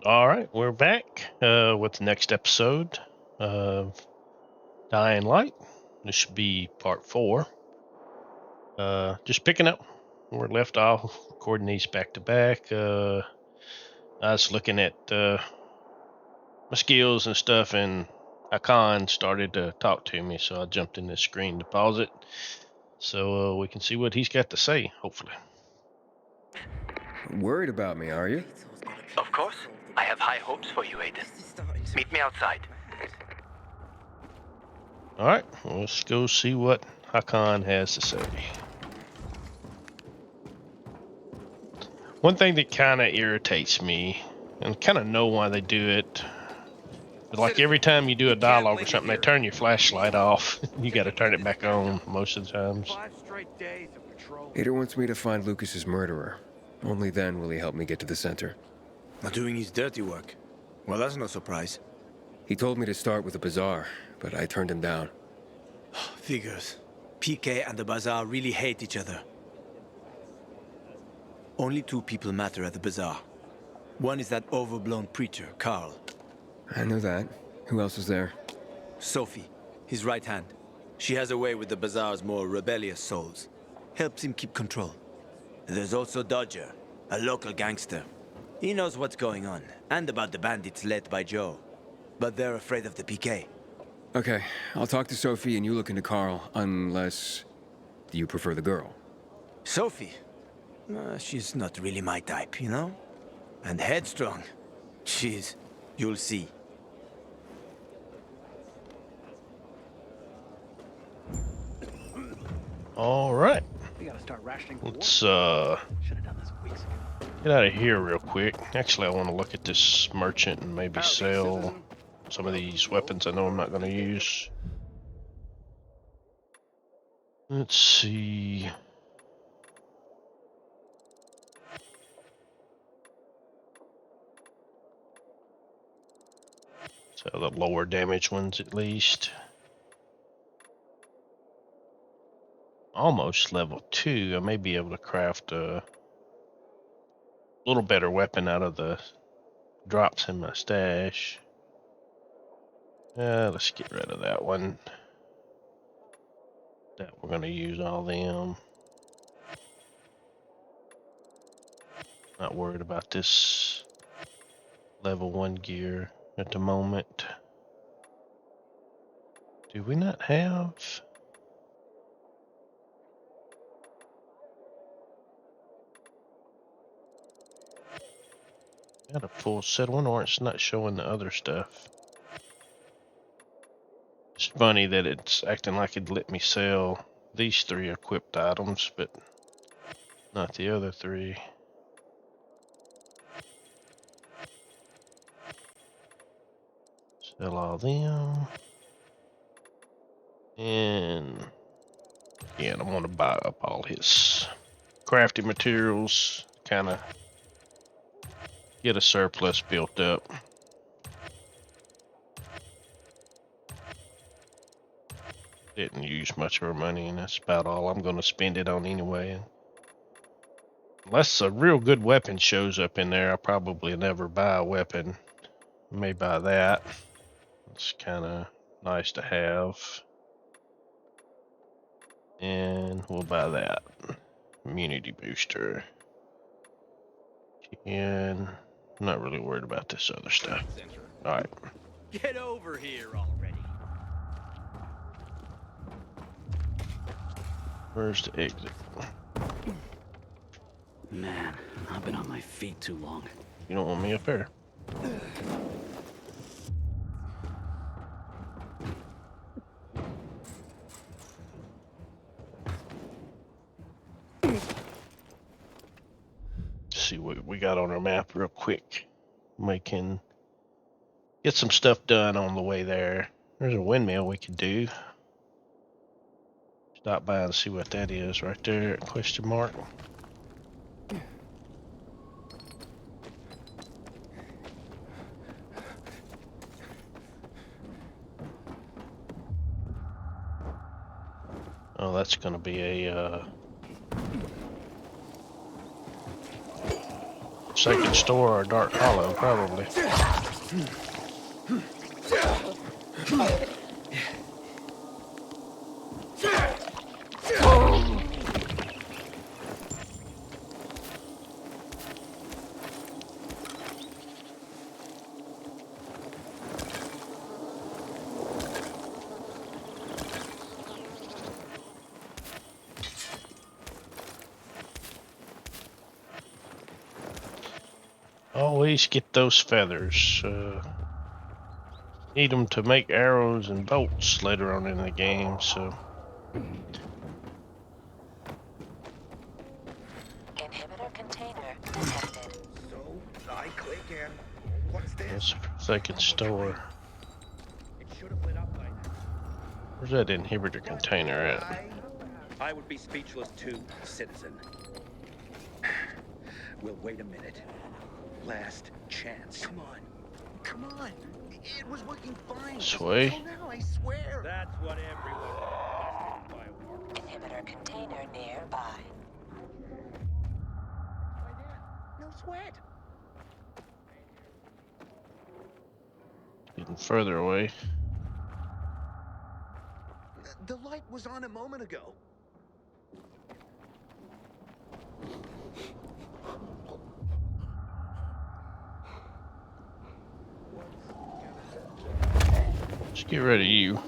All right, we're back with the next episode of Dying Light. This should be part 4. Just picking up where we left off, recording these back to back. I was looking at my skills and stuff, and Hakan started to talk to me, so I jumped in this screen to pause it so we can see what he's got to say, hopefully. Worried about me, are you? Of course. I have high hopes for you, Aiden. Meet me outside. All right, let's go see what Hakan has to say. One thing that kind of irritates me, and kind of know why they do it, but like every time you do a dialogue or something, they turn your flashlight off. You got to turn it back on most of the times. 5 straight days of patrol. Ada wants me to find Lucas's murderer. Only then will he help me get to the center. Not doing his dirty work. Well, that's no surprise. He told me to start with the bazaar, but I turned him down. Figures. PK and the bazaar really hate each other. Only 2 people matter at the bazaar. One is that overblown preacher, Carl. I know that. Who else is there? Sophie, his right hand. She has a way with the bazaar's more rebellious souls. Helps him keep control. There's also Dodger, a local gangster. He knows what's going on, and about the bandits led by Joe. But they're afraid of the PK. Okay, I'll talk to Sophie and you look into Carl, unless you prefer the girl. Sophie? She's not really my type, you know? And headstrong. You'll see. All right, We gotta start rationing. let's Should have done this weeks ago. get out of here real quick. Actually, I want to look at this merchant and maybe sell some of these weapons I know I'm not going to use. Let's see. So the lower damage ones at least. Almost level 2. I may be able to craft a little better weapon out of the drops in my stash. Let's get rid of that one. That we're going to use all them. Not worried about this level 1 gear at the moment. Do we not have? Got a full set. I wonder why it's not showing the other stuff. It's funny that it's acting like it'd let me sell these 3 equipped items, but not the other 3. Sell all them. And yeah, I'm gonna buy up all his crafting materials, kind of get a surplus built up. Didn't use much of our money, and that's about all I'm going to spend it on anyway. Unless a real good weapon shows up in there, I'll probably never buy a weapon. May buy that. It's kind of nice to have. And we'll buy that. Immunity booster. And I'm not really worried about this other stuff. Alright. Get over here already. Where's the exit? Man, I've been on my feet too long. You don't want me up there. See what we got on our map real quick. We can get some stuff done on the way there. There's a windmill we could do. Stop by and see what that is right there, question mark. Oh, that's going to be a Forsaken Store or Dark Hollow, probably. Always get those feathers. Need them to make arrows and bolts later on in the game, so. Inhibitor container detected. So, I click and what's That's this? a Forsaken Store. It should have lit up by now. Where's that inhibitor container at? I would be speechless too, citizen. We'll wait a minute. Last chance. Come on. Come on. It was working fine. This Just way. until now, I swear. That's what everyone does. Inhibitor container nearby. No sweat. Getting further away. The light was on a moment ago. Let's get rid of you.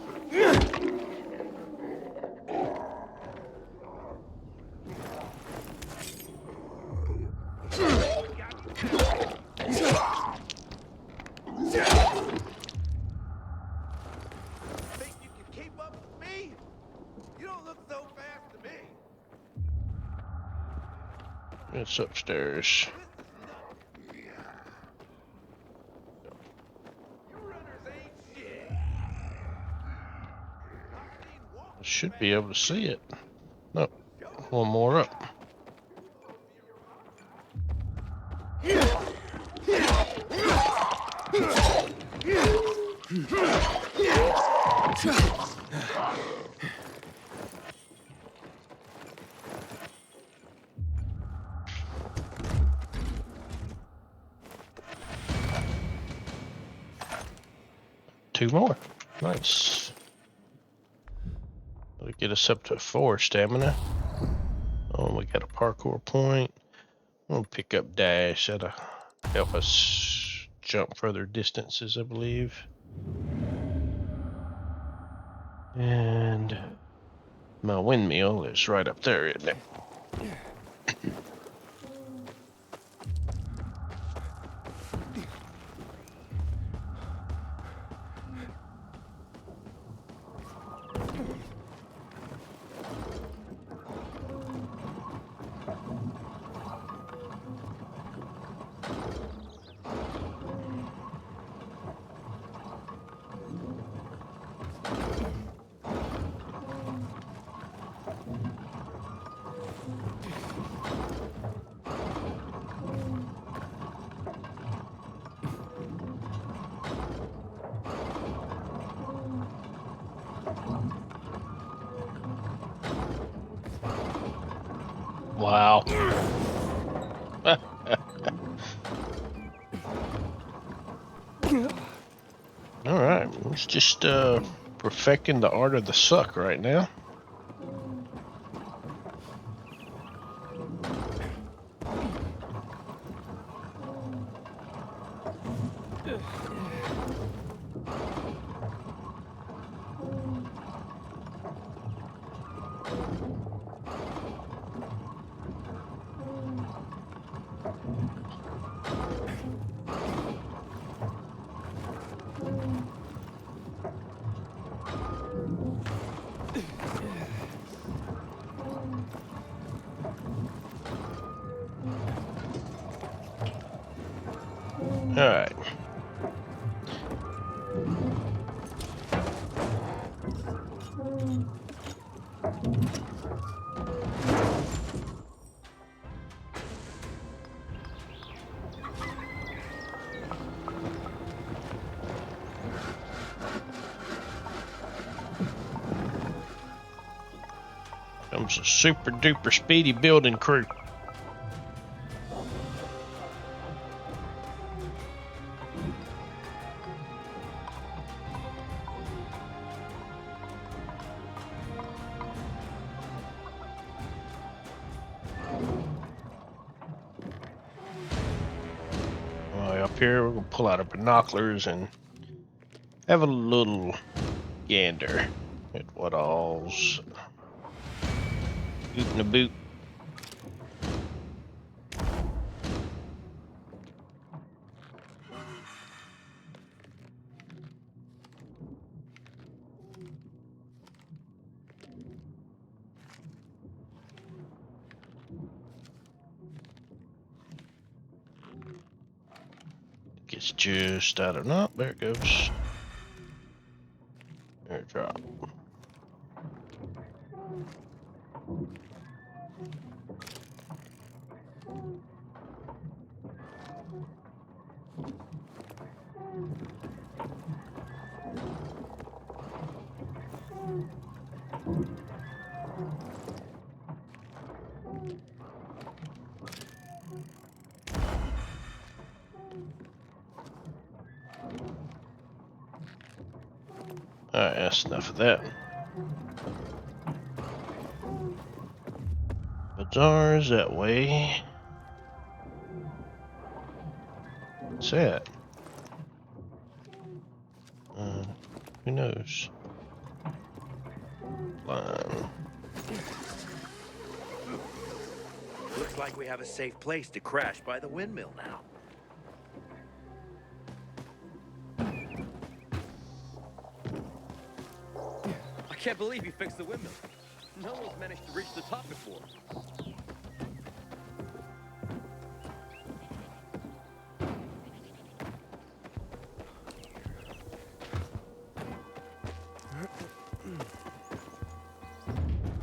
Think you can keep up with me? You don't look so fast to me. It's upstairs. You runners ain't shit. I should be able to see it. No, one more up. Two more. Nice. That'll get us up to 4 stamina. Oh, we got a parkour point. We'll pick up dash. That'll help us jump further distances, I believe. And my windmill is right up there, isn't it? Wow. Alright, it's just perfecting the art of the suck right now. Alright. Comes a super duper speedy building crew. Up here, we're gonna pull out our binoculars and have a little gander at what all's ootin' a boot. Gets just out of, no, there it goes. Airdrop. Alright, that's enough of that. Bazaar's that way. What's that? Who knows? Line. Looks like we have a safe place to crash by the windmill now. I can't believe you fixed the windmill. No one's managed to reach the top before.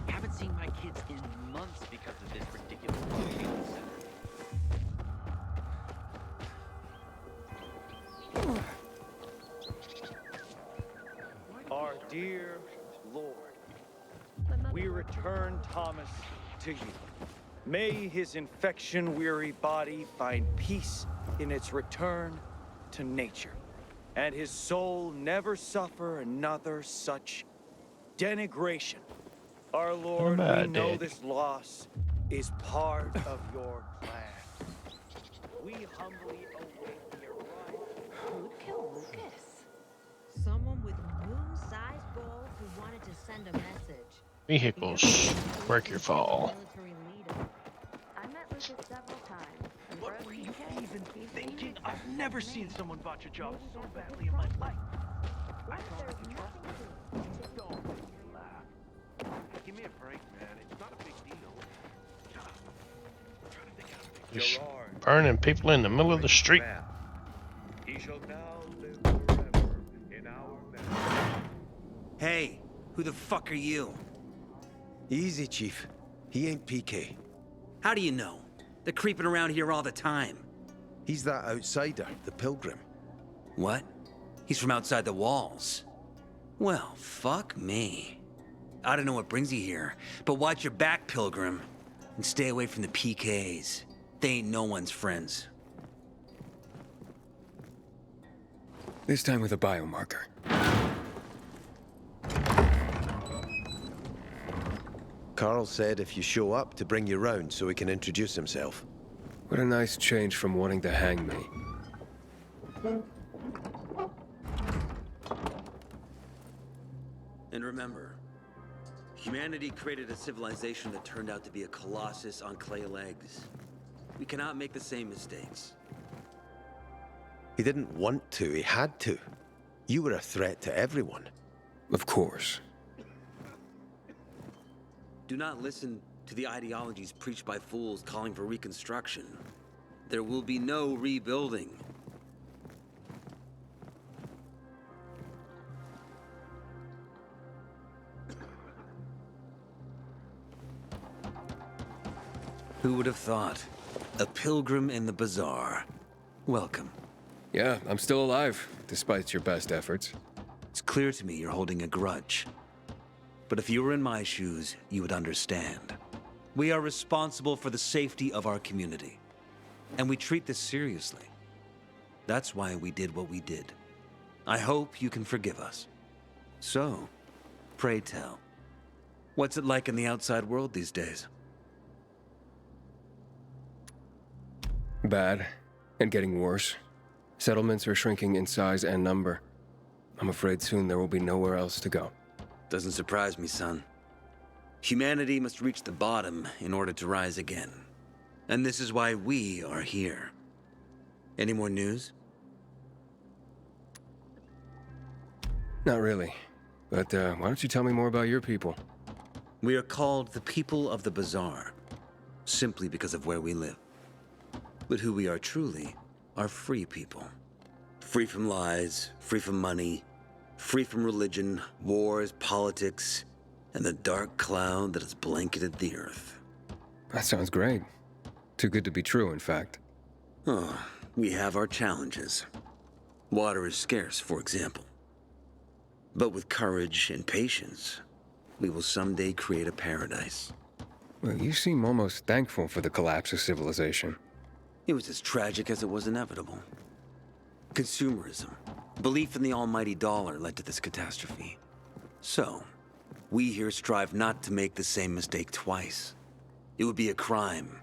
Haven't seen my kids in months because of this ridiculous entertainment center. Our dear Lord, we return Thomas to you. May his infection-weary body find peace in its return to nature, and his soul never suffer another such denigration. Our Lord, we know this loss is part of your plan. We humbly await the arrival. Who'd kill Lucas? Someone with a moon-sized goal who wanted to send a message. Vehicles. Break your fall. Military leader. I met Lucas several times. and What for were a you PK, even he thinking? seemed I've never seen someone botch a job so badly in my life. I promise you, trust me. Don't make me laugh. Give me a break, man. It's not a big deal. I'm trying to think out of Just Gerard, burning people in the middle of the street. he shall now live forever in our memory. Hey, who the fuck are you? Easy, Chief. He ain't PK. How do you know? They're creeping around here all the time. He's that outsider, the pilgrim. What? He's from outside the walls. Well, fuck me. I don't know what brings you here, but watch your back, Pilgrim. And stay away from the PKs. They ain't no one's friends. This time with a biomarker. Carl said if you show up to bring you round so he can introduce himself. What a nice change from wanting to hang me. And remember, humanity created a civilization that turned out to be a colossus on clay legs. We cannot make the same mistakes. He didn't want to, he had to. You were a threat to everyone. Of course. Do not listen to the ideologies preached by fools calling for reconstruction. There will be no rebuilding. Who would have thought? A pilgrim in the bazaar. Welcome. Yeah, I'm still alive, despite your best efforts. It's clear to me you're holding a grudge. But if you were in my shoes, you would understand. We are responsible for the safety of our community. And we treat this seriously. That's why we did what we did. I hope you can forgive us. So, pray tell, what's it like in the outside world these days? Bad, and getting worse. Settlements are shrinking in size and number. I'm afraid soon there will be nowhere else to go. Doesn't surprise me, son. Humanity must reach the bottom in order to rise again. And this is why we are here. Any more news? Not really. But why don't you tell me more about your people? We are called the people of the Bazaar, simply because of where we live. But who we are truly are free people. Free from lies, free from money, free from religion, wars, politics, and the dark cloud that has blanketed the earth. That sounds great. Too good to be true, in fact. Oh, we have our challenges. Water is scarce, for example. But with courage and patience, we will someday create a paradise. Well, you seem almost thankful for the collapse of civilization. It was as tragic as it was inevitable. Consumerism, belief in the almighty dollar led to this catastrophe. So, we here strive not to make the same mistake twice. It would be a crime.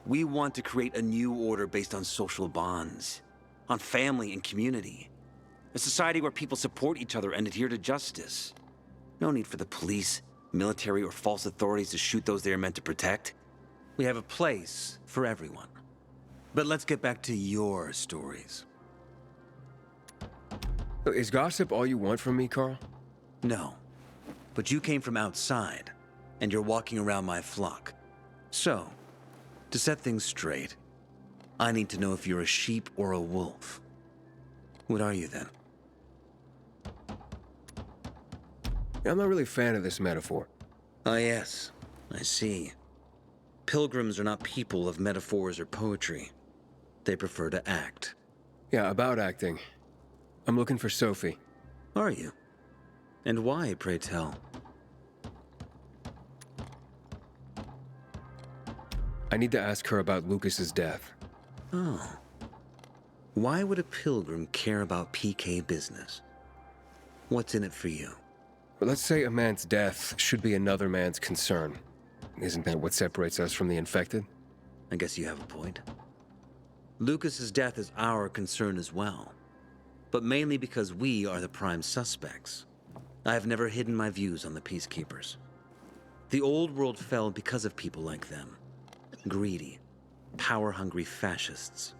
We want to create a new order based on social bonds, on family and community. A society where people support each other and adhere to justice. No need for the police, military, or false authorities to shoot those they are meant to protect. We have a place for everyone. But let's get back to your stories. Is gossip all you want from me, Carl? No. But you came from outside, and you're walking around my flock. So, to set things straight, I need to know if you're a sheep or a wolf. What are you then? I'm not really a fan of this metaphor. Ah, yes. I see. Pilgrims are not people of metaphors or poetry. They prefer to act. Yeah, about acting. I'm looking for Sophie. Are you? And why, pray tell? I need to ask her about Lucas's death. Oh. Why would a pilgrim care about PK business? What's in it for you? Well, let's say a man's death should be another man's concern. Isn't that what separates us from the infected? I guess you have a point. Lucas's death is our concern as well. But mainly because we are the prime suspects. I have never hidden my views on the Peacekeepers. The old world fell because of people like them. Greedy, power-hungry fascists.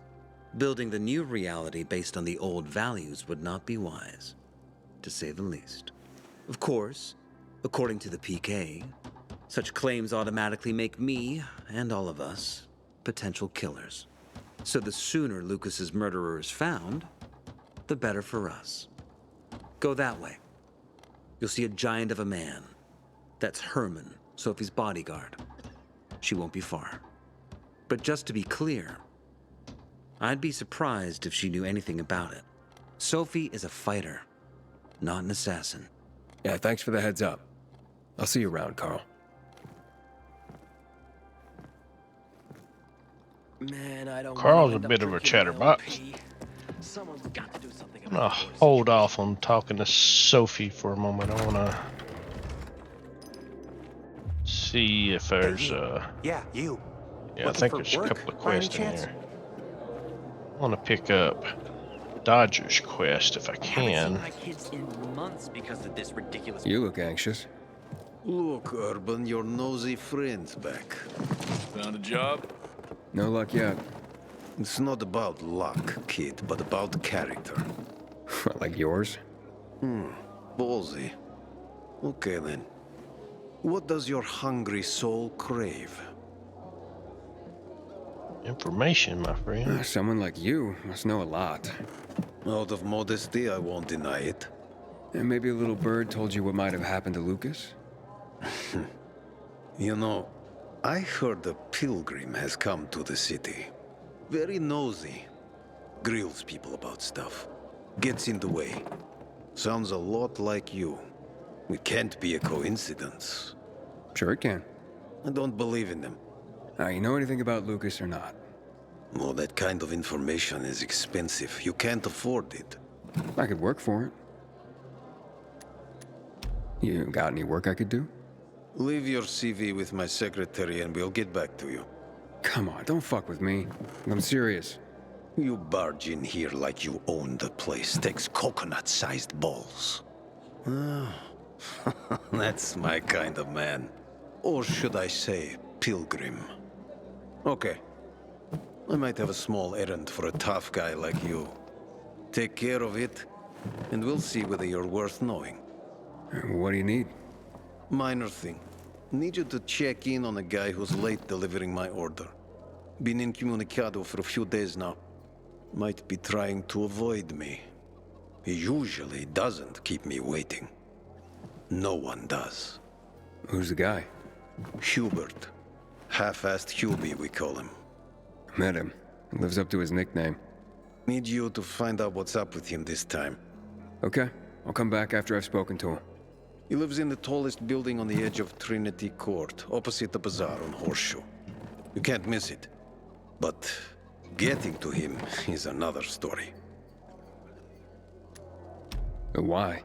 Building the new reality based on the old values would not be wise, to say the least. Of course, according to the PK, such claims automatically make me, and all of us, potential killers. So the sooner Lucas's murderer is found, the better for us. Go that way. You'll see a giant of a man. That's Herman, Sophie's bodyguard. She won't be far. But just to be clear, I'd be surprised if she knew anything about it. Sophie is a fighter, not an assassin. Yeah, thanks for the heads up. I'll see you around, Carl. Man, I don't Carl's wanna a end up bit of a drinking my own chatterbox. pee. Someone's got to do something I'm gonna about this hold off on talking to Sophie for a moment. I wanna see if there's Yeah, you. yeah, I Looking think for there's a work, couple of by any quests in chance? here. I wanna pick up Dodger's quest if I Haven't can. seen my kids in months because of this ridiculous. You look anxious. Look, Urban, your nosy friend's back. Found a job? No luck yet. It's not about luck, kid, but about character. Like yours? Ballsy. Okay, then. What does your hungry soul crave? Information, my friend. Someone like you must know a lot. Out of modesty, I won't deny it. And maybe a little bird told you what might have happened to Lucas? You know, I heard a pilgrim has come to the city. Very nosy. Grills people about stuff. Gets in the way. Sounds a lot like you. It can't be a coincidence. Sure it can. I don't believe in them. Now, you know anything about Lucas or not? Well, that kind of information is expensive. You can't afford it. I could work for it. You got any work I could do? Leave your CV with my secretary and we'll get back to you. Come on, don't fuck with me. I'm serious. You barge in here like you own the place. Takes coconut-sized balls. Ah, that's my kind of man. Or should I say, pilgrim. Okay. I might have a small errand for a tough guy like you. Take care of it, and we'll see whether you're worth knowing. What do you need? Minor thing. Need you to check in on a guy who's late delivering my order. Been incommunicado for a few days now. Might be trying to avoid me. He usually doesn't keep me waiting. No one does. Who's the guy? Hubert. Half-assed Hubie, we call him. Met him. Lives up to his nickname. Need you to find out what's up with him this time. Okay. I'll come back after I've spoken to him. He lives in the tallest building on the edge of Trinity Court, opposite the bazaar on Horseshoe. You can't miss it. But getting to him is another story. Why?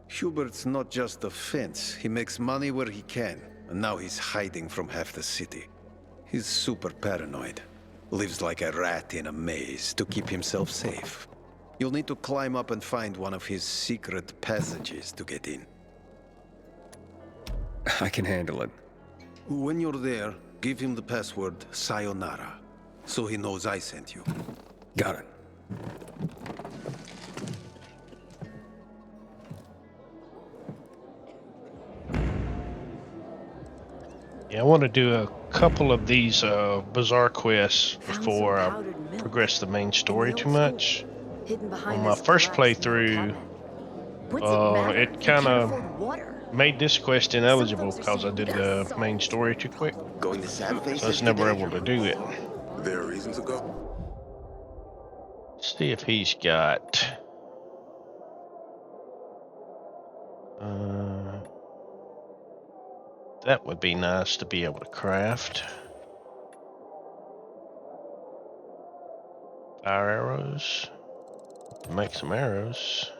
Hubert's not just a fence. He makes money where he can, and now he's hiding from half the city. He's super paranoid. Lives like a rat in a maze to keep himself safe. You'll need to climb up and find one of his secret passages to get in. I can handle it. When you're there, give him the password Sayonara, so he knows I sent you. Got it. Yeah, I want to do a couple of these bizarre quests before I progress the main story too much. On my first playthrough, it kind of made this quest ineligible because I did the main story too quick. Going to Sad Face? So I was never able to do it. There are reasons to go. See if he's got... that would be nice to be able to craft. Fire arrows. Make some arrows.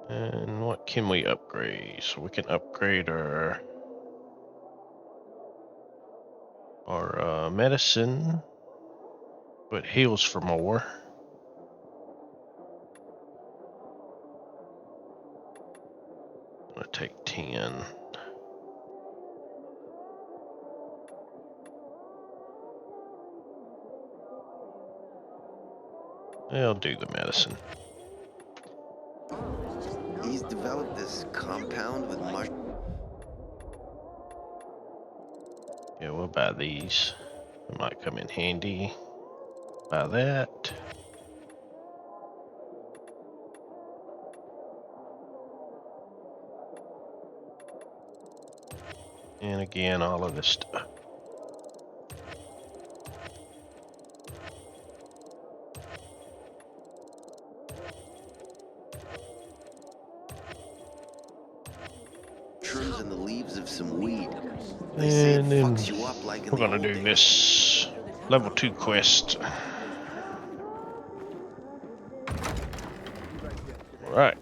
And what can we upgrade? So we can upgrade our medicine, but heals for more. I'm gonna take 10. I'll do the medicine. He's developed this compound with Yeah, we'll buy these. It might come in handy. Buy that. And again, all of this stuff. mushrooms and the leaves of some weed. They say it And then fucks you up like in we're the gonna do old this level 2 quest. Alright.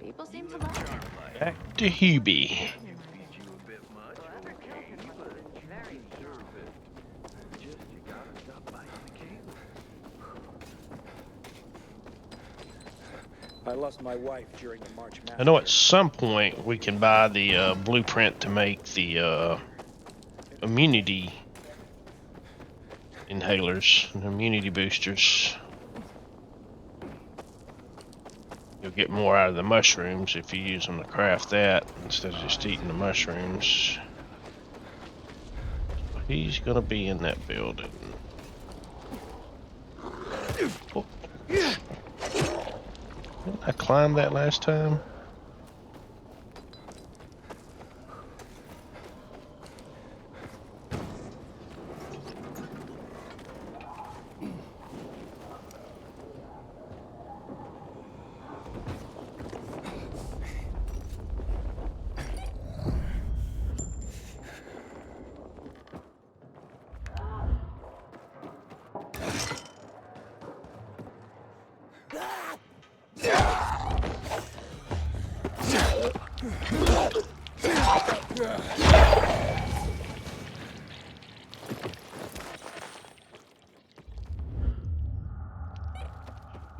People seem to like it. Back to Hubie. I lost my wife during the March Madness. I know at some point we can buy the blueprint to make the immunity inhalers and immunity boosters. You'll get more out of the mushrooms if you use them to craft that instead of just eating the mushrooms. He's gonna be in that building. Oh. Didn't I climb that last time?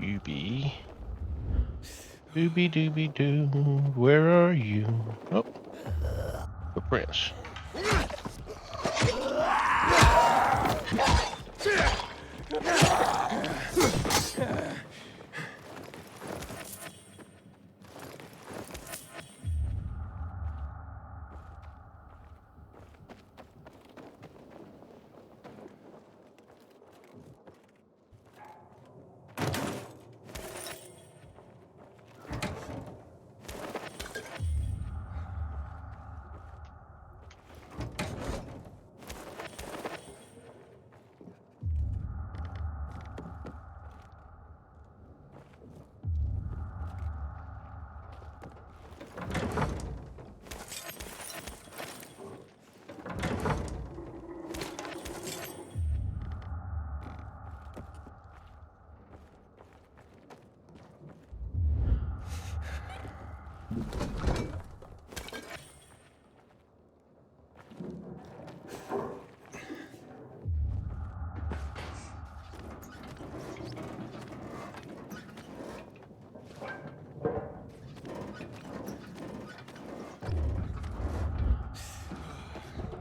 Doobie. Doobie doobie doo. Where are you? Oh. The prince.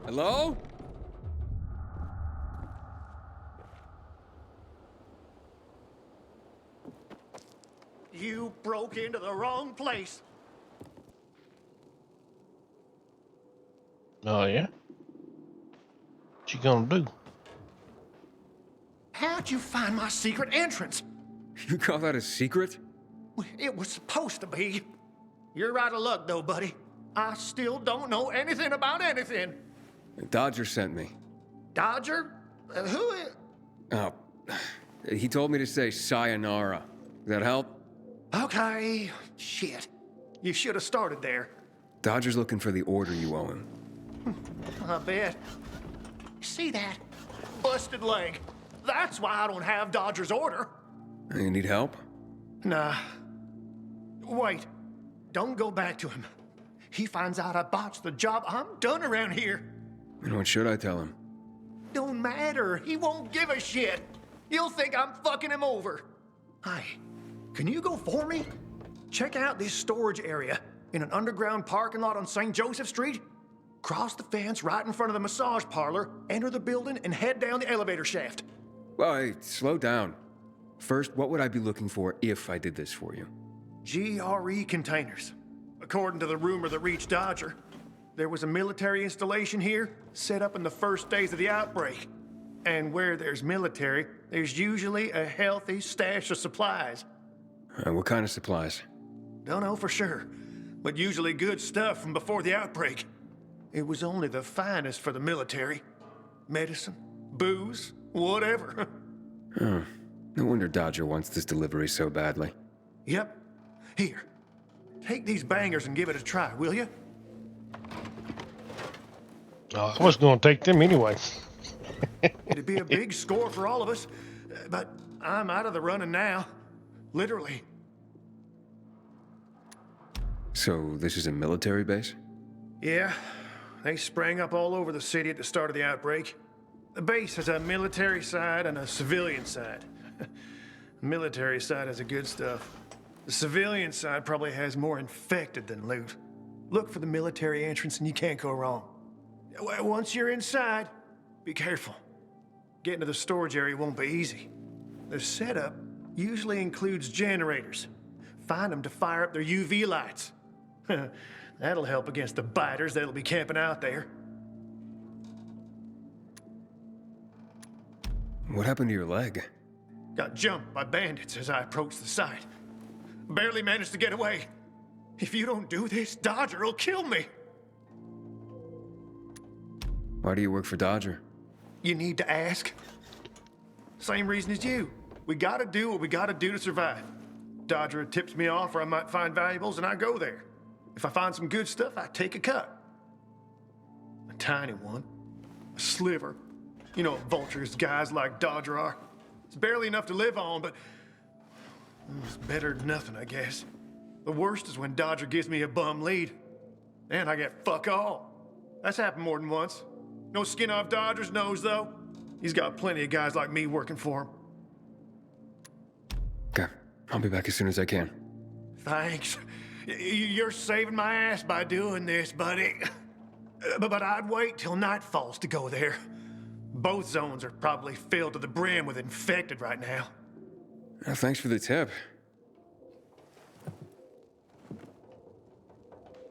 Hello? You broke into the wrong place. Oh, yeah? What you gonna do? How'd you find my secret entrance? You call that a secret? It was supposed to be. You're out of luck, though, buddy. I still don't know anything about anything. Dodger sent me. Dodger? Who is... Oh, he told me to say sayonara. Does that help? Okay. Shit. You should have started there. Dodger's looking for the order you owe him. I bet. See that? Busted leg. That's why I don't have Dodger's order. You need help? Nah. Wait. Don't go back to him. He finds out I botched the job, I'm done around here. And what should I tell him? Don't matter. He won't give a shit. He'll think I'm fucking him over. Hi. Can you go for me? Check out this storage area in an underground parking lot on St. Joseph Street. Cross the fence right in front of the massage parlor, enter the building, and head down the elevator shaft. Well, hey, slow down. First, what would I be looking for if I did this for you? GRE containers. According to the rumor that reached Dodger, there was a military installation here set up in the first days of the outbreak. And where there's military, there's usually a healthy stash of supplies. What kind of supplies? Don't know for sure, but usually good stuff from before the outbreak. It was only the finest for the military. Medicine, booze, whatever. Oh, no wonder Dodger wants this delivery so badly. Yep. Here, take these bangers and give it a try, will you? Oh, I was gonna take them anyway. It'd be a big score for all of us, but I'm out of the running now. Literally. So, this is a military base? Yeah, they sprang up all over the city at the start of the outbreak. The base has a military side and a civilian side. The military side has the good stuff. The civilian side probably has more infected than loot. Look for the military entrance and you can't go wrong. Once you're inside, be careful. Getting to the storage area won't be easy. The setup usually includes generators. Find them to fire up their UV lights. That'll help against the biters that'll be camping out there. What happened to your leg? Got jumped by bandits as I approached the site. Barely managed to get away. If you don't do this, Dodger will kill me. Why do you work for Dodger? You need to ask. Same reason as you. We gotta do what we gotta do to survive. Dodger tips me off where I might find valuables and I go there. If I find some good stuff, I take a cut. A tiny one. A sliver. You know what vultures guys like Dodger are. It's barely enough to live on, but it's better than nothing, I guess. The worst is when Dodger gives me a bum lead. And I get fuck all. That's happened more than once. No skin off Dodger's nose, though. He's got plenty of guys like me working for him. Okay, I'll be back as soon as I can. Thanks. You're saving my ass by doing this, buddy. But I'd wait till night falls to go there. Both zones are probably filled to the brim with infected right now. Thanks for the tip.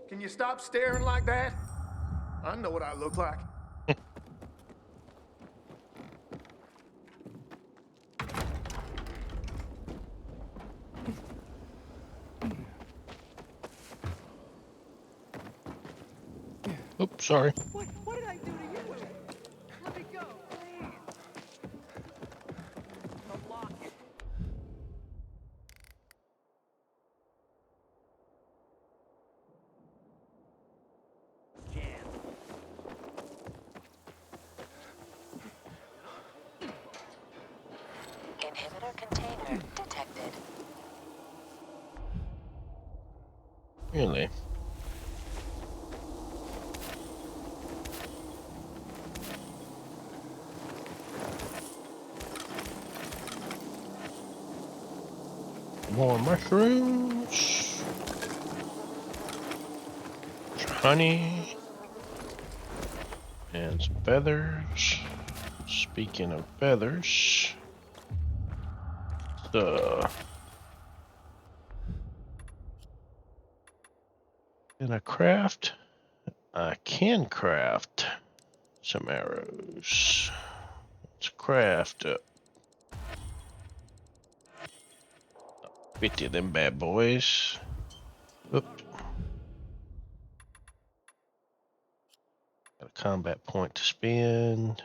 Can you stop staring like that? I know what I look like. Oops, sorry. What did I do to you? Let me go, please. Unlock it. Jam. Inhibitor container detected. Really? More mushrooms. Honey. And some feathers. Speaking of feathers. Can I craft? I can craft some arrows. Let's craft up 50 of them bad boys. Oop. Got a combat point to spend.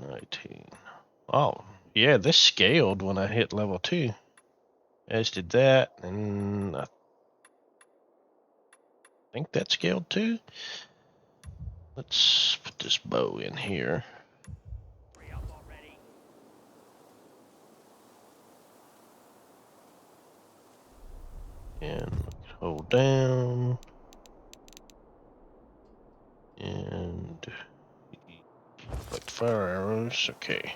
19. Oh, yeah, this scaled when I hit level 2. As did that, and I think that scaled too. Let's put this bow in here. And hold down. And like fire arrows. Okay.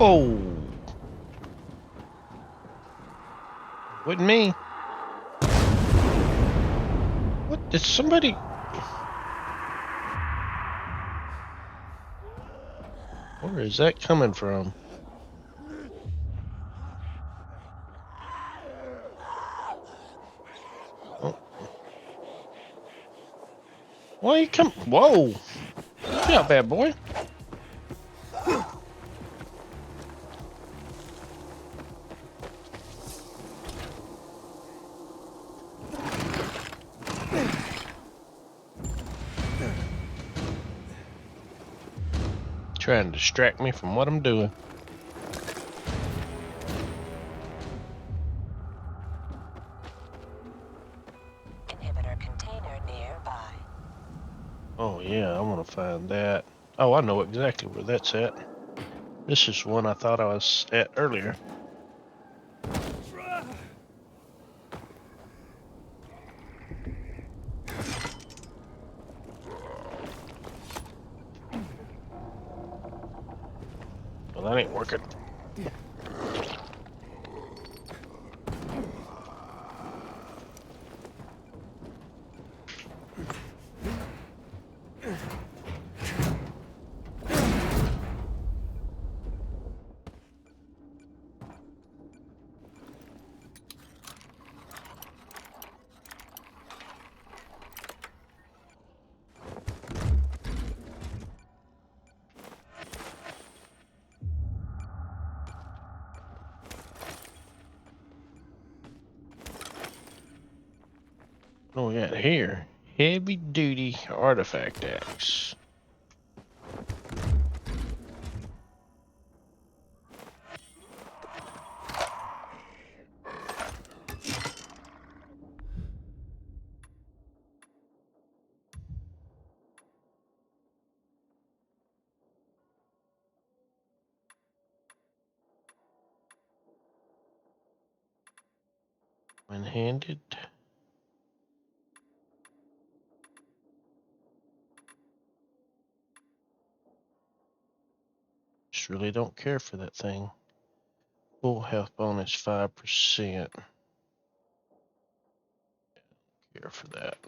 Oh. Wasn't me. What? Did somebody... Where is that coming from? Oh. Why you come? Whoa! Yeah, bad boy. Trying to distract me from what I'm doing. Inhibitor container nearby. Oh yeah, I want to find that. Oh, I know exactly where that's at. This is one I thought I was at earlier. Well, that ain't working. Oh yeah, here. Heavy duty artifact axe. One-handed. Just really don't care for that thing. Full health bonus 5%. Care for that.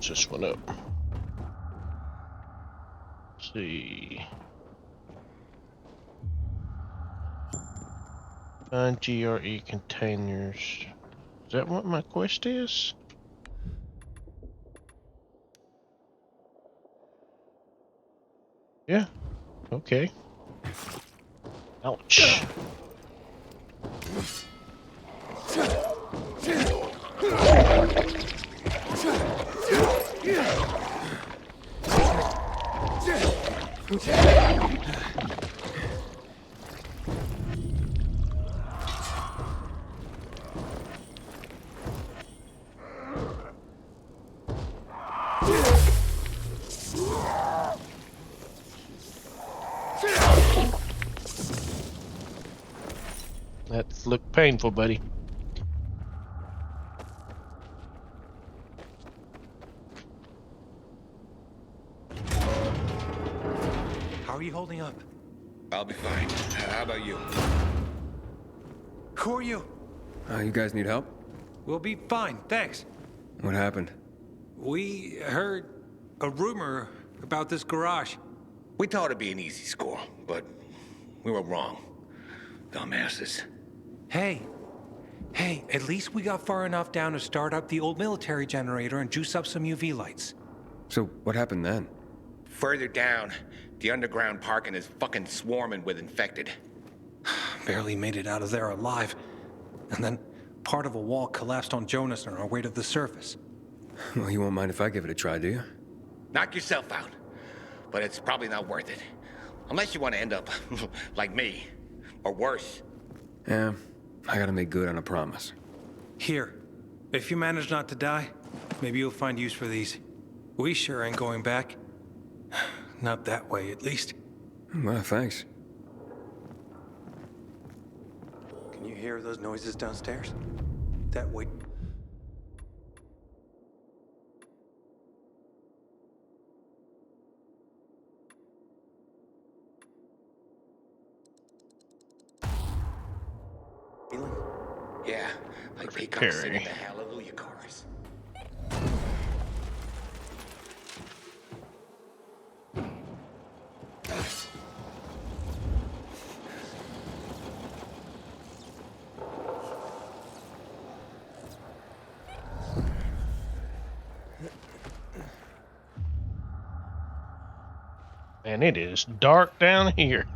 This one up. Let's see. Find GRE containers. Is that what my quest is? Yeah. Okay. Ouch. That looked painful, buddy. How are you holding up? I'll be fine. How about you? Who are you? You guys need help? We'll be fine, thanks. What happened? We heard a rumor about this garage. We thought it'd be an easy score, but we were wrong. Dumbasses. Hey, at least we got far enough down to start up the old military generator and juice up some UV lights. So, what happened then? Further down, the underground parking is fucking swarming with infected. Barely made it out of there alive. And then part of a wall collapsed on Jonas on our way to the surface. Well, you won't mind if I give it a try, do you? Knock yourself out. But it's probably not worth it. Unless you want to end up like me. Or worse. Yeah, I gotta make good on a promise. Here, if you manage not to die, maybe you'll find use for these. We sure ain't going back. Not that way, at least. Well, thanks. Can you hear those noises downstairs? That way. Yeah, like Peacock singing the Hallelujah chorus. Man, it is dark down here.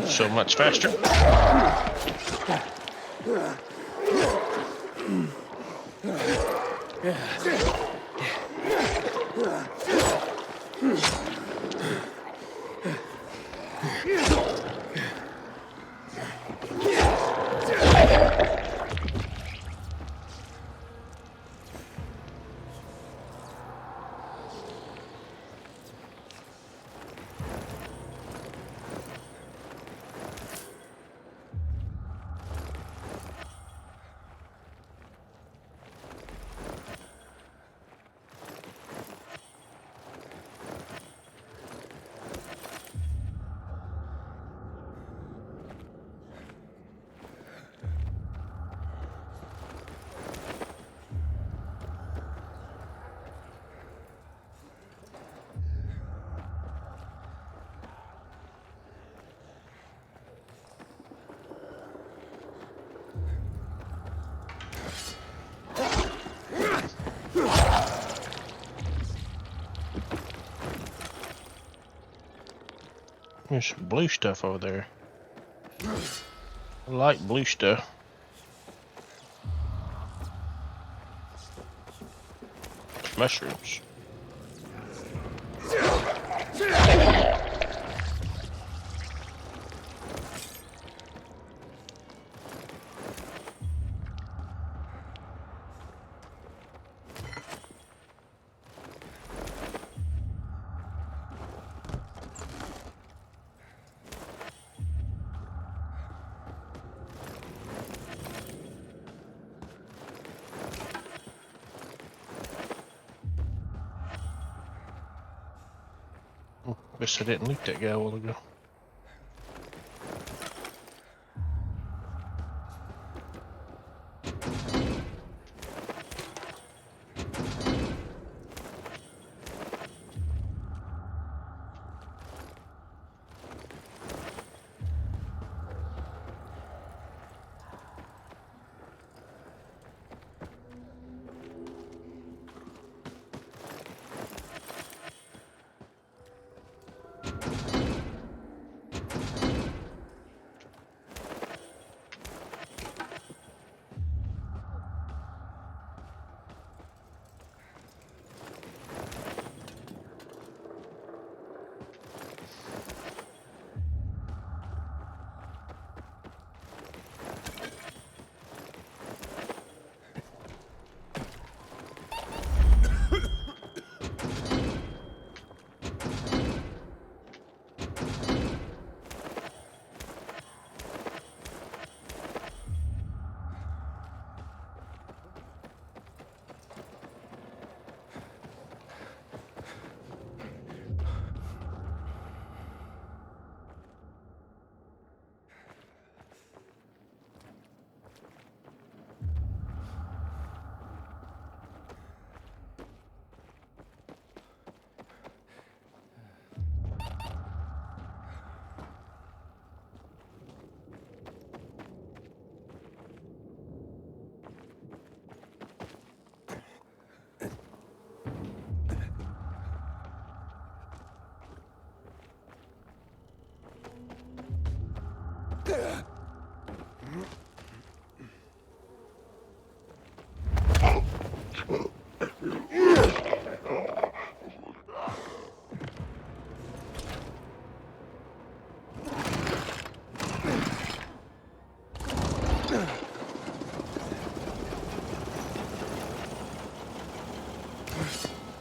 So much faster. There's some blue stuff over there. I like blue stuff. Mushrooms. Guess I didn't loot that guy a while ago.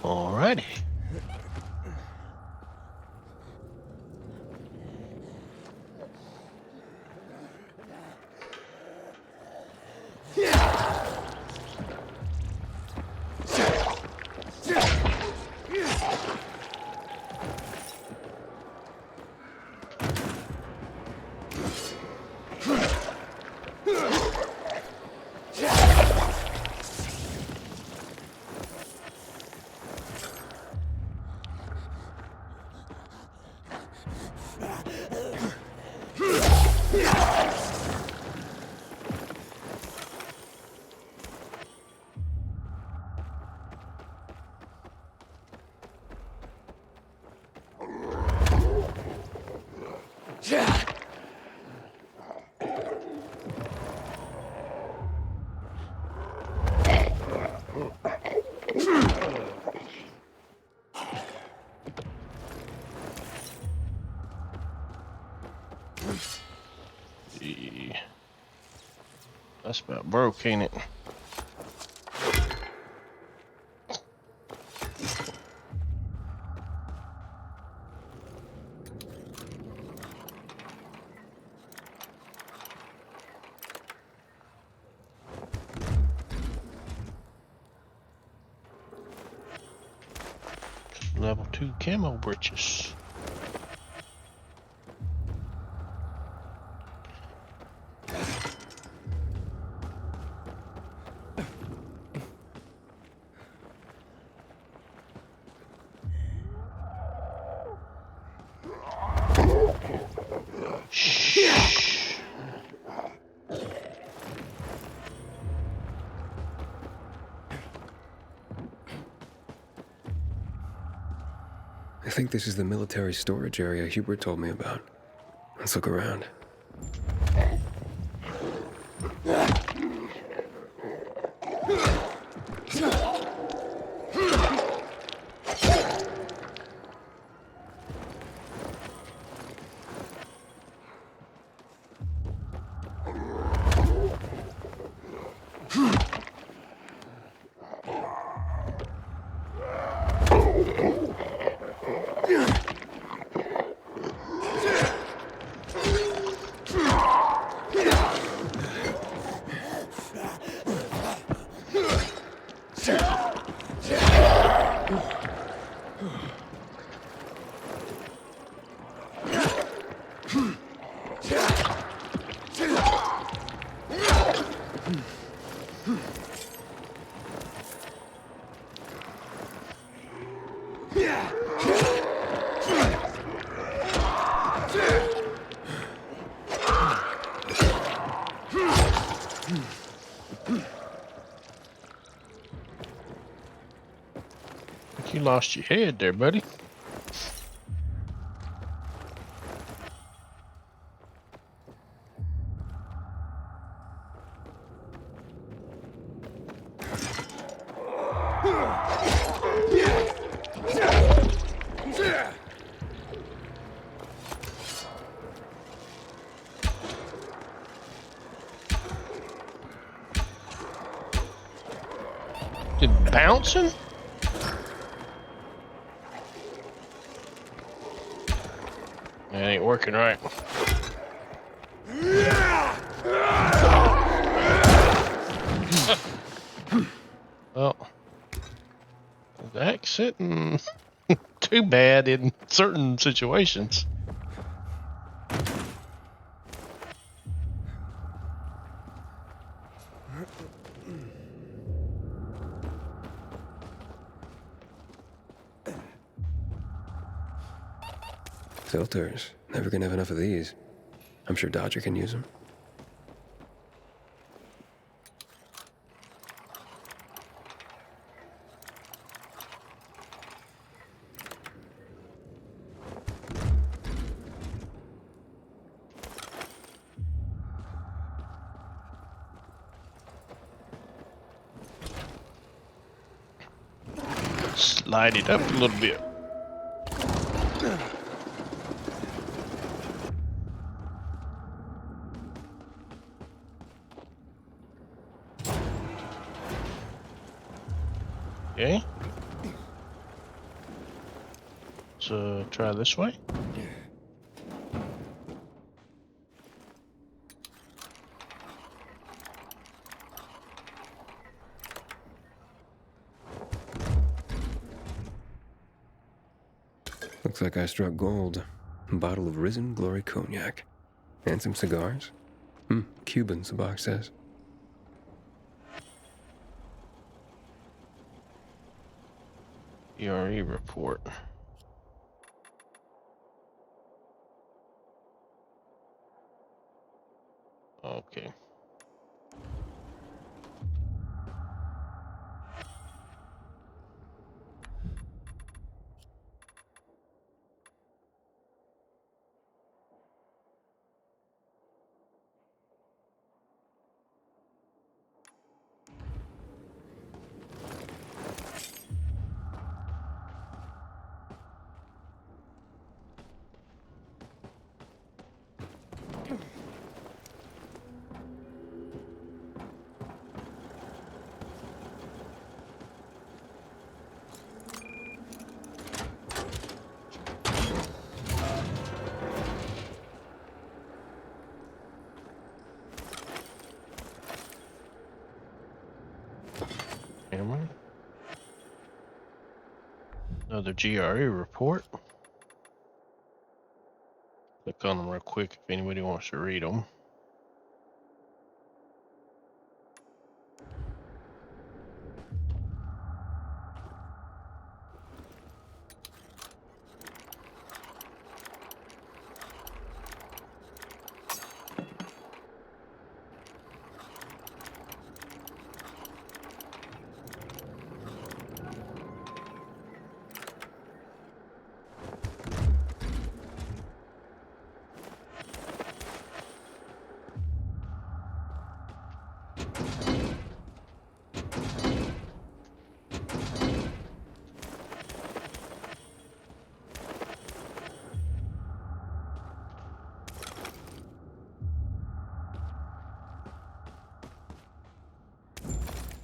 Alrighty. That's about broke, ain't it? Level 2 camo britches. think this is the military storage area Hubert told me about. Let's look around. You lost your head there, buddy. Did bouncing? That ain't working right. Well, that's sitting too bad in certain situations. Filters. Never gonna have enough of these. I'm sure Dodger can use them. Slide it up a little bit. Okay. So try this way. Looks like I struck gold. A bottle of Risen Glory Cognac. And some cigars. Cubans, the box says. ERE report. Okay. Camera. Another GRE report. Click on them real quick if anybody wants to read them.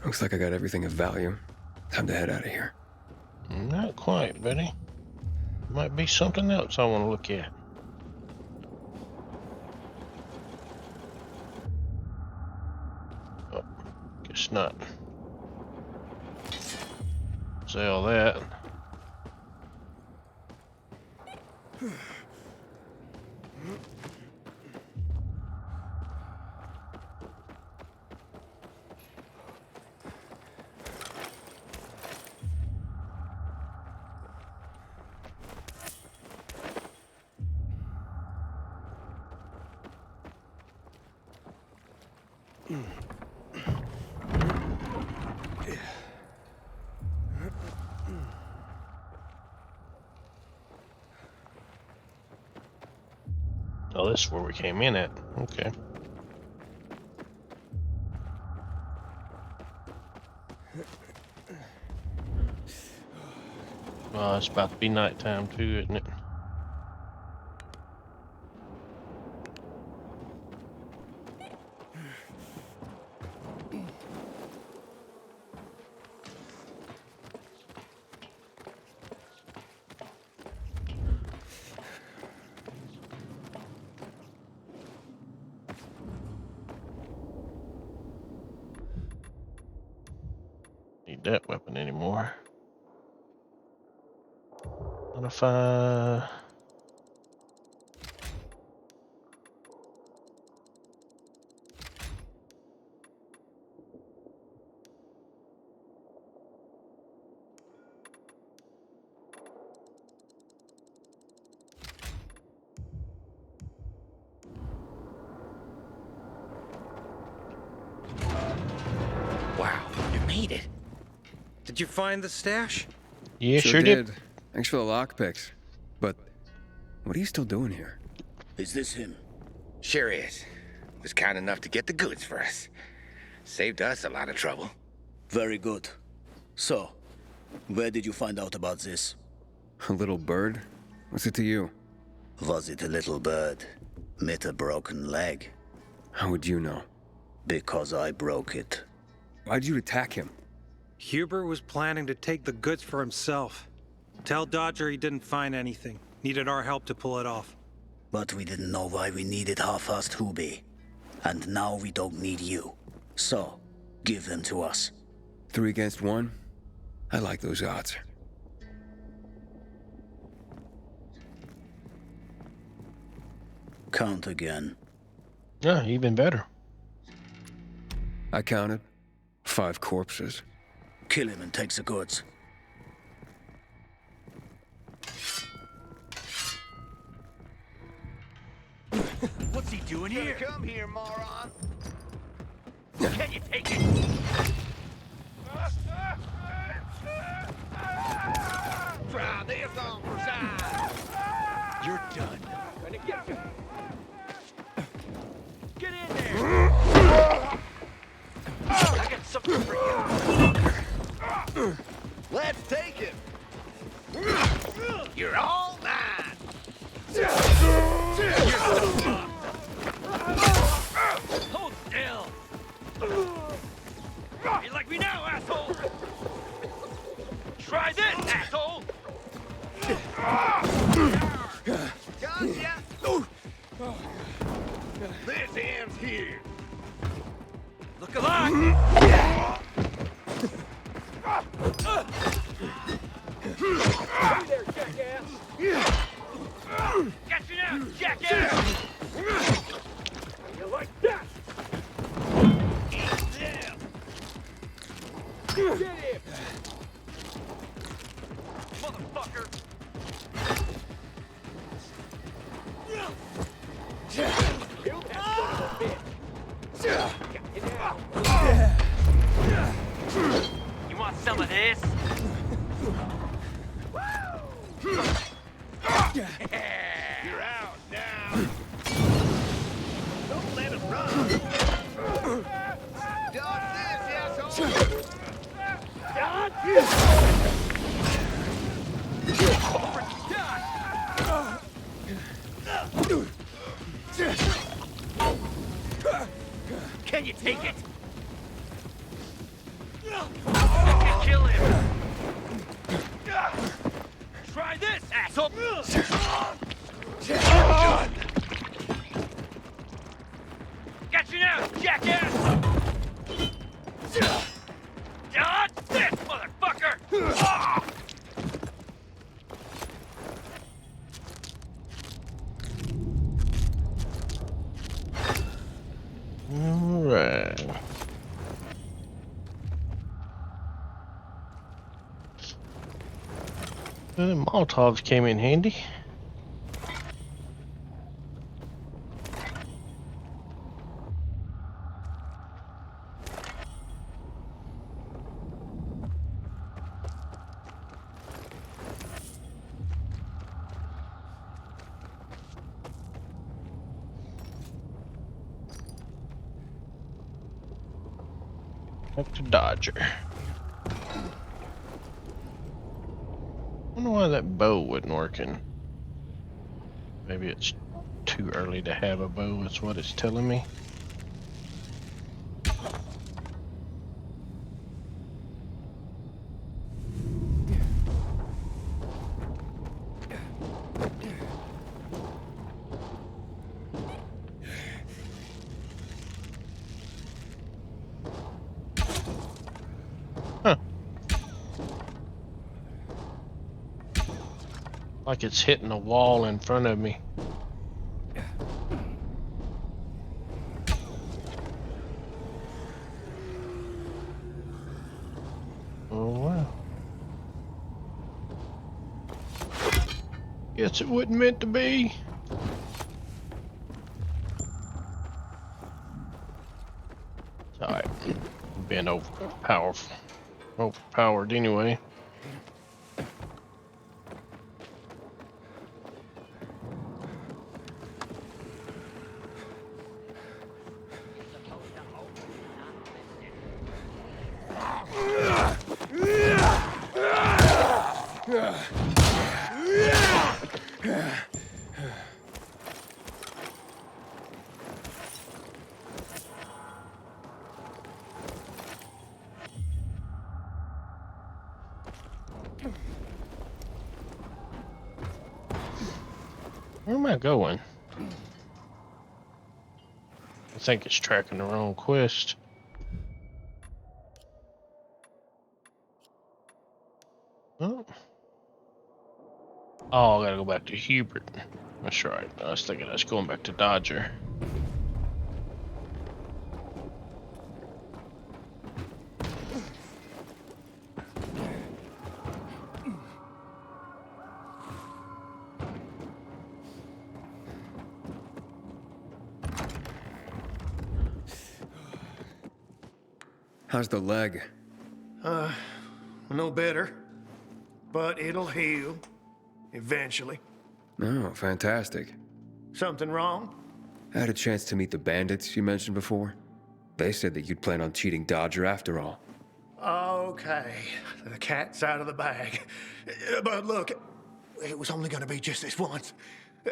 Looks like I got everything of value. Time to head out of here. Not quite, buddy. Might be something else I want to look at. Oh, guess not. Sell that. Oh, this is where we came in at. Okay. Oh, it's about to be nighttime too, isn't it? Need that weapon anymore. Modify. Wow, you made it. Did you find the stash? Yeah, sure did. Thanks for the lockpicks. But what are you still doing here? Is this him? Sure is. Was kind enough to get the goods for us. Saved us a lot of trouble. Very good. So, where did you find out about this? A little bird? What's it to you? Was it a little bird? Met a broken leg? How would you know? Because I broke it. Why'd you attack him? Hubert was planning to take the goods for himself. Tell Dodger he didn't find anything. Needed our help to pull it off. But we didn't know why we needed half-assed Hubie. And now we don't need you. So, give them to us. 3 against 1? I like those odds. Count again. Yeah, even better. I counted 5 corpses. Kill him and take the goods. What's he doing here? Come here, moron. Can you take it? Try this on for size. You're done. Gonna get you. Get in there. I got something for you. Let's take him. You're all mine. Hold still. You like me now, asshole? Try this, asshole. Gotcha. This ends here. Look alive. Hey there, jackass. Got you now, jackass. You like that? Eat them. Get him. Motherfucker. Kill that son of a bitch. Got you now. You want some of this? You're out now. Don't let him run. Dodge Take it! Kill him! Try this, asshole! Got you now, jackass! Dodge this, motherfucker! Alright. The Molotovs came in handy. Back to Dodger. I wonder why that bow wasn't working. Maybe it's too early to have a bow, is what it's telling me. Huh. Like it's hitting a wall in front of me. Oh wow. Guess it wasn't meant to be. Alright. Been overpowered anyway. Where am I going? I think it's tracking the wrong quest. Oh, I gotta go back to Hubert. That's right. I was thinking I was going back to Dodger. How's the leg? No better. But it'll heal. Eventually. Oh, fantastic. Something wrong? I had a chance to meet the bandits you mentioned before. They said that you'd plan on cheating Dodger after all. Okay. The cat's out of the bag. But look, it was only gonna be just this once.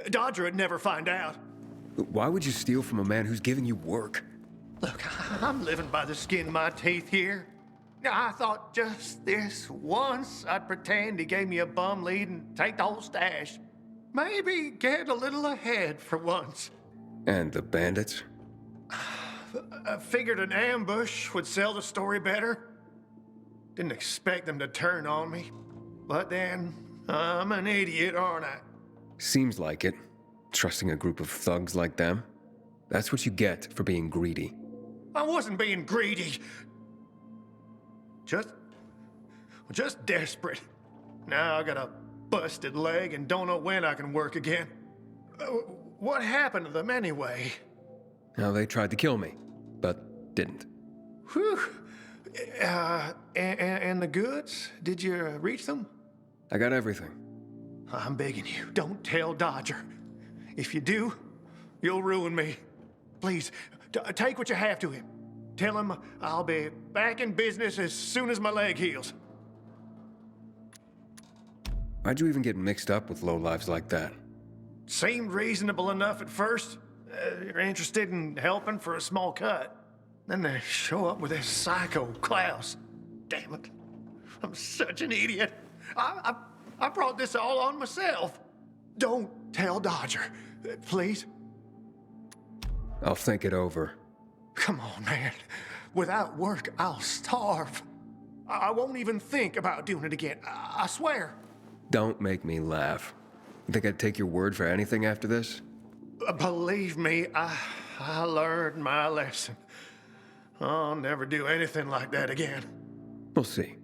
Dodger would never find out. Why would you steal from a man who's giving you work? Look, I'm living by the skin of my teeth here. I thought just this once I'd pretend he gave me a bum lead and take the whole stash. Maybe get a little ahead for once. And the bandits? I figured an ambush would sell the story better. Didn't expect them to turn on me. But then, I'm an idiot, aren't I? Seems like it. Trusting a group of thugs like them. That's what you get for being greedy. I wasn't being greedy. Just desperate. Now I got a busted leg and don't know when I can work again. What happened to them anyway? Now, they tried to kill me, but didn't. Whew. And the goods? Did you reach them? I got everything. I'm begging you, don't tell Dodger. If you do, you'll ruin me. Please, take what you have to him. Tell him I'll be back in business as soon as my leg heals. Why'd you even get mixed up with lowlives like that? Seemed reasonable enough at first. You're interested in helping for a small cut. Then they show up with this psycho Klaus. Damn it. I'm such an idiot. I brought this all on myself. Don't tell Dodger, please. I'll think it over. Come on, man. Without work, I'll starve. I won't even think about doing it again. I swear. Don't make me laugh. You think I'd take your word for anything after this? Believe me, I learned my lesson. I'll never do anything like that again. We'll see.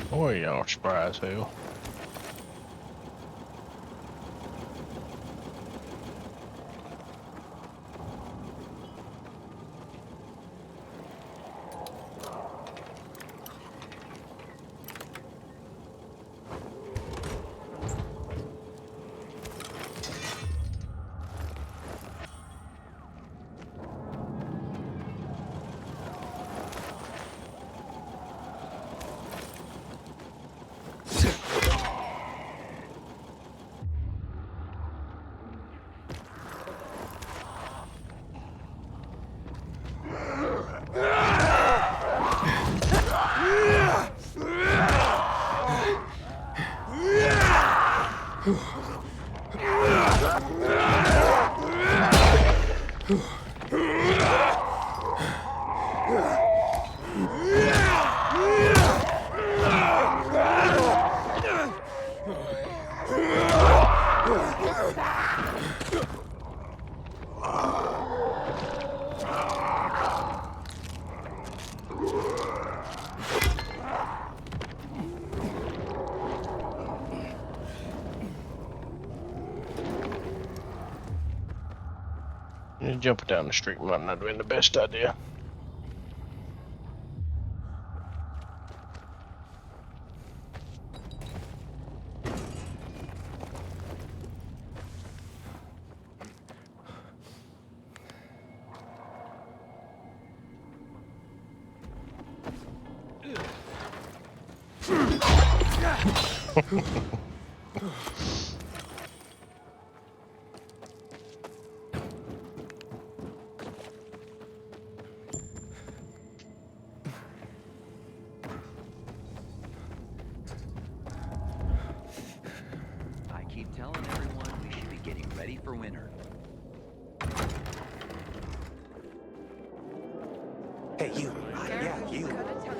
Boy, y'all spry as hell. Jumping down the street might not have been the best idea. I keep telling everyone we should be getting ready for winter. Hey, you. Yeah, you.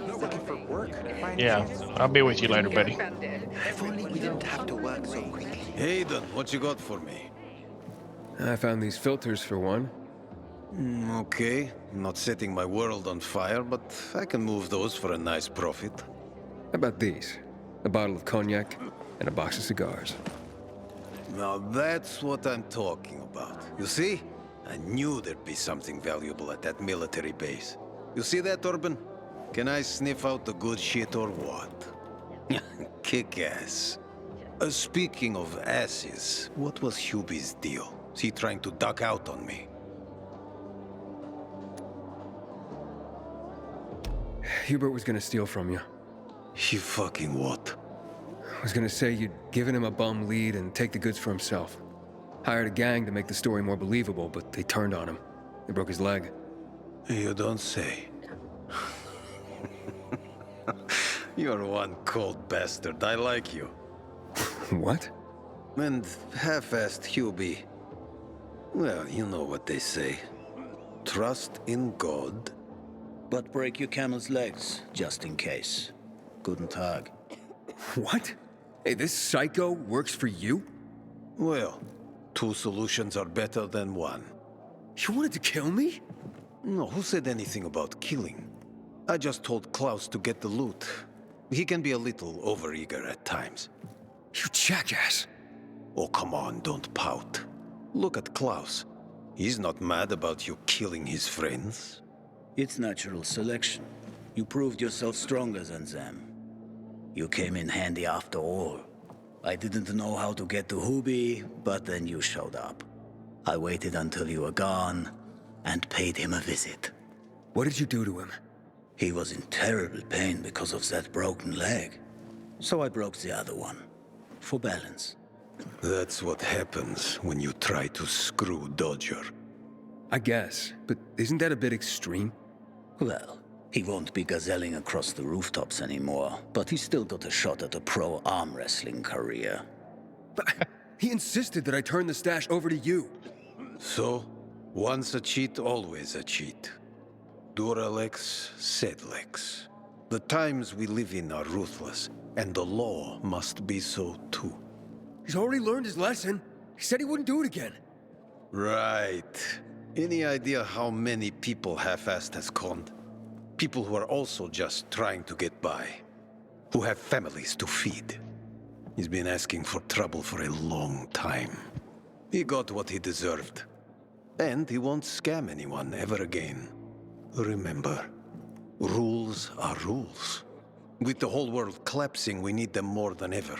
Looking for work? Yeah, I'll be with you later, buddy. If only we didn't have to work so quickly. Hayden, what you got for me? I found these filters for one. Okay, not setting my world on fire, but I can move those for a nice profit. How about these? A bottle of cognac and a box of cigars. Now that's what I'm talking about. You see? I knew there'd be something valuable at that military base. You see that, Urban? Can I sniff out the good shit or what? Kick ass. Speaking of asses, what was Hubie's deal? Is he trying to duck out on me? Hubert was gonna steal from you. He fucking what? Was gonna say you'd given him a bum lead and take the goods for himself. Hired a gang to make the story more believable, but they turned on him. They broke his leg. You don't say. You're one cold bastard. I like you. What? And half-assed Hubie. Well, you know what they say. Trust in God. But break your camel's legs, just in case. Guten Tag. What? Hey, this psycho works for you? Well, two solutions are better than one. You wanted to kill me? No, who said anything about killing? I just told Klaus to get the loot. He can be a little overeager at times. You jackass! Oh, come on, don't pout. Look at Klaus. He's not mad about you killing his friends. It's natural selection. You proved yourself stronger than them. You came in handy after all. I didn't know how to get to Hubi, but then you showed up. I waited until you were gone, and paid him a visit. What did you do to him? He was in terrible pain because of that broken leg. So I broke the other one. For balance. That's what happens when you try to screw Dodger. I guess, but isn't that a bit extreme? Well, he won't be gazelling across the rooftops anymore, but he's still got a shot at a pro arm wrestling career. But he insisted that I turn the stash over to you. So, once a cheat, always a cheat. Duralex, sed lex. The times we live in are ruthless, and the law must be so too. He's already learned his lesson. He said he wouldn't do it again. Right. Any idea how many people half-assed has conned? People who are also just trying to get by. Who have families to feed. He's been asking for trouble for a long time. He got what he deserved. And he won't scam anyone ever again. Remember, rules are rules. With the whole world collapsing, we need them more than ever.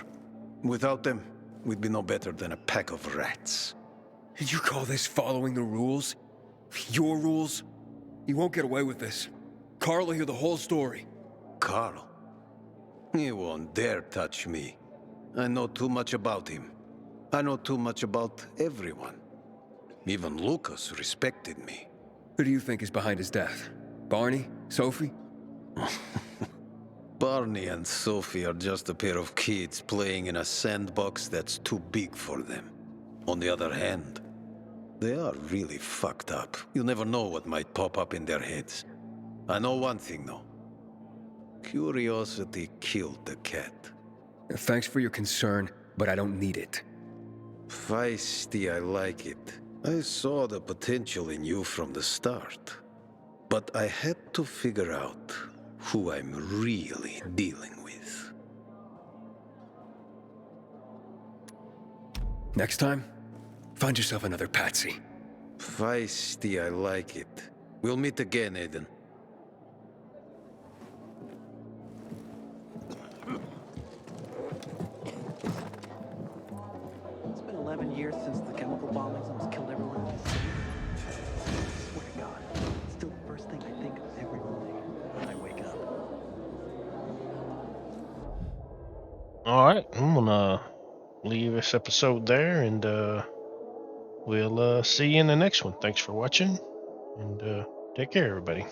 Without them, we'd be no better than a pack of rats. Did you call this following the rules? Your rules? You won't get away with this. Carl will hear the whole story. Carl? He won't dare touch me. I know too much about him. I know too much about everyone. Even Lucas respected me. Who do you think is behind his death? Barney? Sophie? Barney and Sophie are just a pair of kids playing in a sandbox that's too big for them. On the other hand, they are really fucked up. You never know what might pop up in their heads. I know one thing, though. Curiosity killed the cat. Thanks for your concern, but I don't need it. Feisty, I like it. I saw the potential in you from the start. But I had to figure out who I'm really dealing with. Next time, find yourself another patsy. Feisty, I like it. We'll meet again, Aiden. It's been 11 years since the chemical bombings almost killed everyone in the city. I swear to God, it's still the first thing I think of every morning when I wake up. All right, I'm gonna leave this episode there, and we'll see you in the next one. Thanks for watching, and take care, everybody.